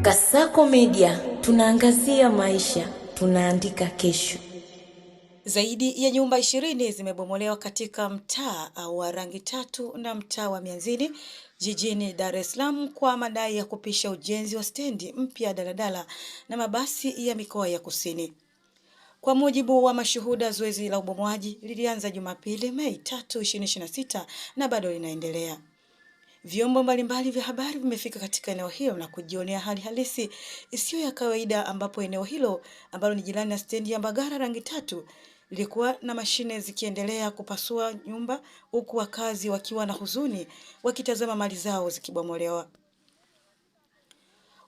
Kasako Media, tunaangazia maisha, tunaandika kesho. Zaidi ya nyumba 20 zimebomolewa katika mtaa wa Rangi Tatu na mtaa wa Mianzini jijini Dar es Salaam kwa madai ya kupisha ujenzi wa stendi mpya daladala na mabasi ya mikoa ya kusini. Kwa mujibu wa mashuhuda, zoezi la ubomoaji lilianza Jumapili Mei 3, 2026 na bado linaendelea. Vyombo mbalimbali vya habari vimefika katika eneo hilo na kujionea hali halisi isiyo ya kawaida, ambapo eneo hilo ambalo ni jirani na stendi ya Mbagala Rangi Tatu lilikuwa na mashine zikiendelea kupasua nyumba, huku wakazi wakiwa na huzuni wakitazama mali zao zikibomolewa.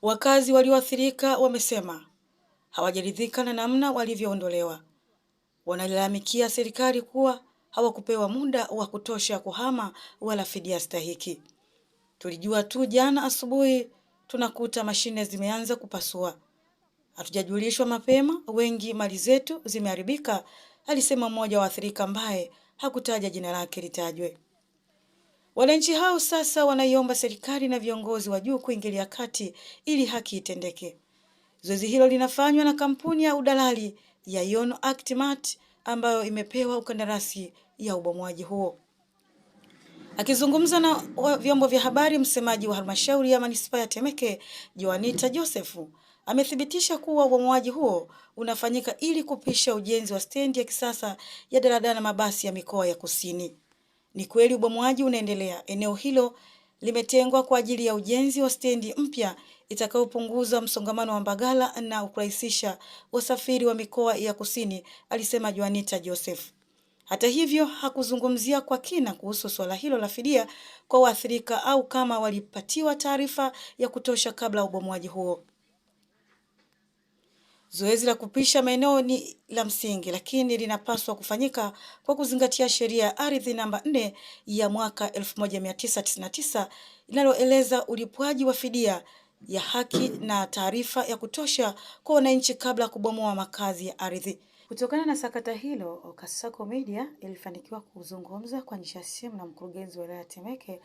Wakazi walioathirika wamesema hawajaridhika na namna walivyoondolewa. Wanalalamikia serikali kuwa hawakupewa muda wa kutosha kuhama wala fidia stahiki. Tulijua tu jana asubuhi tunakuta mashine zimeanza kupasua. Hatujajulishwa mapema, wengi mali zetu zimeharibika, alisema mmoja wa waathirika ambaye hakutaja jina lake litajwe. Wananchi hao sasa wanaiomba serikali na viongozi wa juu kuingilia kati ili haki itendeke. Zoezi hilo linafanywa na kampuni ya udalali ya Yono Actimart ambayo imepewa ukandarasi ya ubomoaji huo. Akizungumza na vyombo vya habari, msemaji wa halmashauri ya manispaa ya Temeke, Juanita Joseph, amethibitisha kuwa ubomoaji huo unafanyika ili kupisha ujenzi wa stendi ya kisasa ya daladala na mabasi ya mikoa ya kusini. Ni kweli ubomoaji unaendelea. Eneo hilo limetengwa kwa ajili ya ujenzi wa stendi mpya itakayopunguza msongamano wa Mbagala na kurahisisha wasafiri wa mikoa ya kusini, alisema Juanita Joseph. Hata hivyo, hakuzungumzia kwa kina kuhusu swala hilo la fidia kwa waathirika au kama walipatiwa taarifa ya kutosha kabla ubomoaji huo. Zoezi la kupisha maeneo ni la msingi, lakini linapaswa kufanyika kwa kuzingatia sheria ya ardhi namba 4 ya mwaka 1999 linaloeleza ulipwaji wa fidia ya haki na taarifa ya kutosha kwa wananchi kabla kubomoa makazi ya ardhi. Kutokana na sakata hilo, Kasako Media ilifanikiwa kuzungumza kwa njia ya simu na mkurugenzi wa wilaya ya Temeke,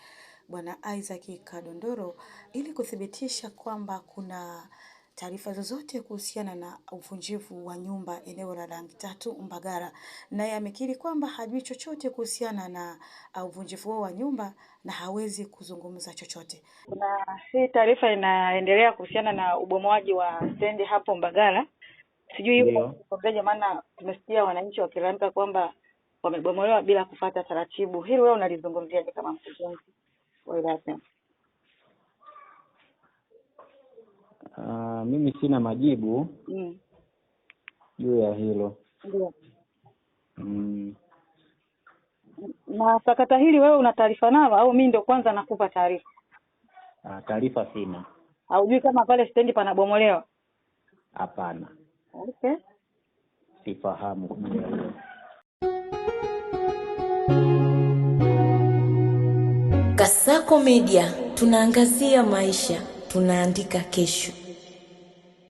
Bwana Isaac Kadondoro, ili kuthibitisha kwamba kuna taarifa zozote kuhusiana na uvunjifu wa nyumba eneo la Rangi Tatu Mbagala. Naye amekiri kwamba hajui chochote kuhusiana na uvunjifu wa nyumba na hawezi kuzungumza chochote. Na hii taarifa inaendelea kuhusiana na ubomoaji wa stendi hapo Mbagala. Sijui hiyo kwa maana tumesikia wananchi wakilalamika kwamba wamebomolewa bila kufuata taratibu. Hilo wewe unalizungumziaje kama mkurugenzi wa wilaya? Mimi sina majibu juu ya hilo. Ndio. Na sakata hili wewe una taarifa nalo au mimi ndio kwanza nakupa taarifa? Taarifa sina. Haujui kama pale stendi panabomolewa? Hapana. Okay. Sifahamu hilo. Kasako Media, tunaangazia maisha, tunaandika kesho.